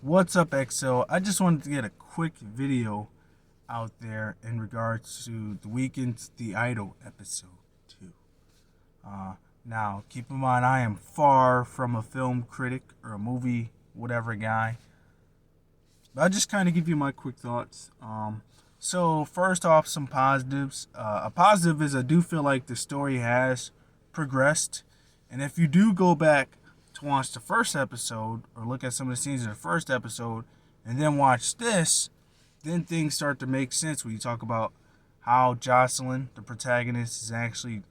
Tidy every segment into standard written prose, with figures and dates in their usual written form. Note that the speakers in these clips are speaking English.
What's up, XO? I just wanted to get a quick video out there in regards to the Weeknd's The Idol episode 2. Now, keep in mind, I am far from a film critic or a movie whatever guy. But I'll just kind of give you my quick thoughts. So first off, some positives. A positive is I do feel like the story has progressed. And if you do go back to watch the first episode or look at some of the scenes in the first episode and then watch this, then things start to make sense when you talk about how Jocelyn, the protagonist, is actually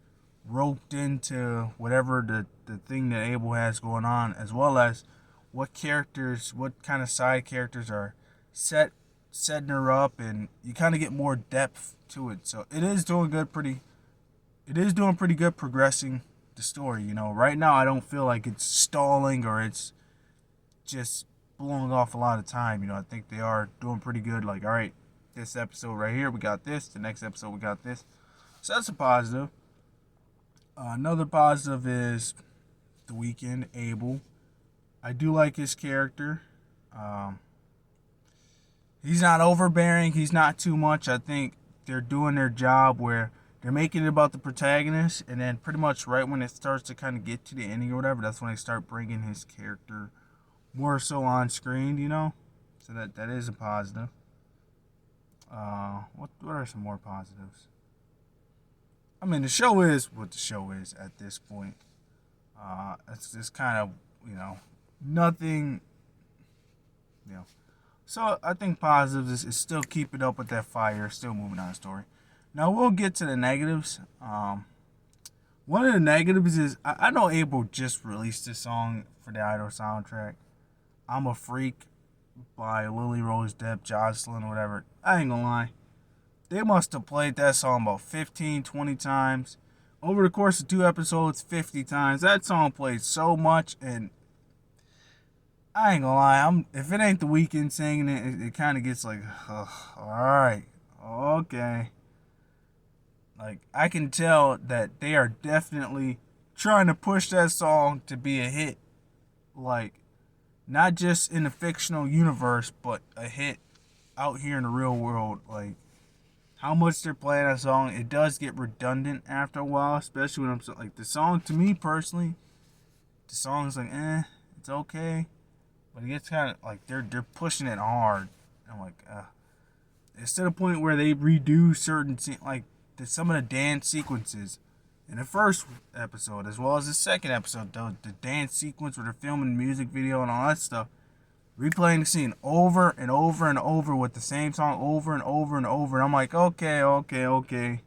roped into whatever the thing that Abel has going on, as well as what kind of side characters are setting her up, and you kind of get more depth to it. So it is doing pretty good progressing the story. Right now I don't feel like it's stalling or it's just blowing off a lot of time. I think they are doing pretty good. Like, all right, this episode right here, we got this. The next episode, we got this. So that's a positive. Another positive is the Weeknd, Abel. I do like his character. Um, he's not overbearing. He's not too much. I think they're doing their job where they're making it about the protagonist, and then pretty much right when it starts to kind of get to the ending or whatever, that's when they start bringing his character more so on screen. So that is a positive. What are some more positives? I mean, the show is what the show is at this point. It's just kind of, nothing, you know. So I think positives is still keeping up with that fire, still moving on the story. Now we'll get to the negatives. One of the negatives is I know Abel just released this song for the Idol soundtrack. I'm a Freak by Lily Rose Depp, Jocelyn, whatever. I ain't gonna lie. They must have played that song about 15, 20 times. Over the course of 2 episodes, 50 times. That song played so much, and I ain't gonna lie. If it ain't the Weeknd singing it kind of gets like, ugh, alright, okay. Like, I can tell that they are definitely trying to push that song to be a hit. Like, not just in the fictional universe, but a hit out here in the real world. Like, how much they're playing that song, it does get redundant after a while, especially when I'm like, the song, to me personally, the song is like, it's okay, but it gets kind of like they're pushing it hard. I'm like, it's to the point where they redo certain like some of the dance sequences in the first episode as well as the second episode. The dance sequence where they're filming the music video and all that stuff, replaying the scene over and over and over with the same song over and over and over. And I'm like, okay. When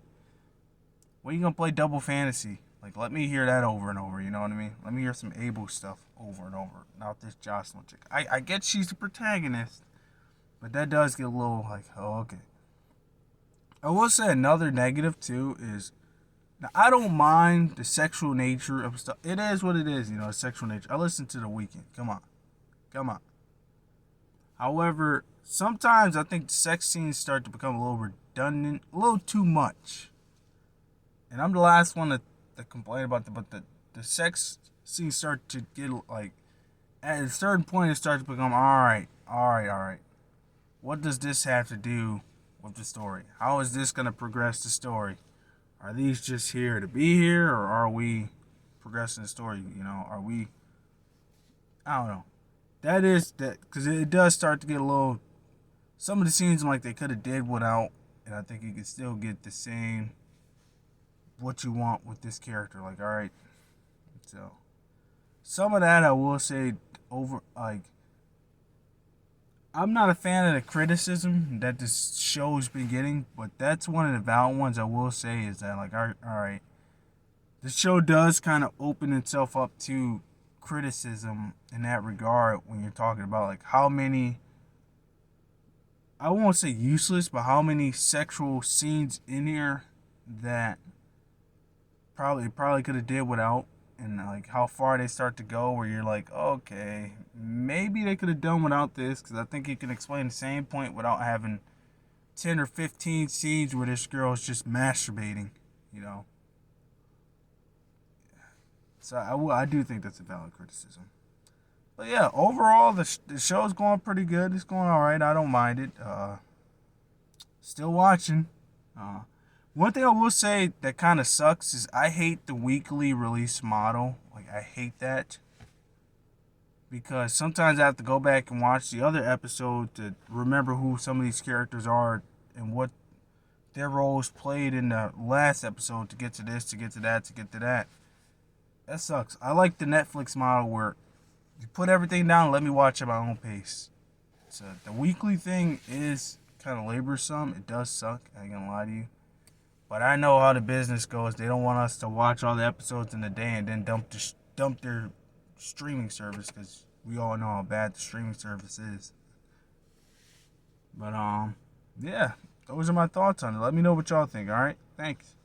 are you gonna play Double Fantasy? Like, let me hear that over and over. You know what I mean? Let me hear some Abel stuff over and over. Not this Jocelyn chick. I get she's the protagonist, but that does get a little like, oh, okay. I will say another negative too is, now I don't mind the sexual nature of stuff. It is what it is, sexual nature. I listen to The Weeknd. Come on. However, sometimes I think the sex scenes start to become a little redundant, a little too much. And I'm the last one to complain about the sex scenes start to get like, at a certain point it starts to become all right. What does this have to do with the story? How is this going to progress the story? Are these just here to be here, or are we progressing the story? Are we? I don't know. That is that because it does start to get a little. Some of the scenes like they could have did without, and I think you could still get the same what you want with this character. Like, all right, so some of that I will say over like. I'm not a fan of the criticism that this show's been getting, but that's one of the valid ones I will say is that, like, all right, the show does kind of open itself up to criticism in that regard when you're talking about, like, how many, I won't say useless, but how many sexual scenes in here that probably could have did without, and like how far they start to go where you're like, okay, maybe they could have done without this, because I think you can explain the same point without having 10 or 15 scenes where this girl is just masturbating, so I do think that's a valid criticism. But yeah, overall the show's going pretty good. It's going all right. I don't mind it. Still watching. Uh, One thing I will say that kind of sucks is I hate the weekly release model. Like I hate that because sometimes I have to go back and watch the other episode to remember who some of these characters are and what their roles played in the last episode to get to this, to get to that, to get to that. That sucks. I like the Netflix model where you put everything down and let me watch at my own pace. So the weekly thing is kind of laborsome. It does suck. I ain't gonna lie to you. But I know how the business goes. They don't want us to watch all the episodes in a day and then dump their streaming service because we all know how bad the streaming service is. But yeah, those are my thoughts on it. Let me know what y'all think. All right, thanks.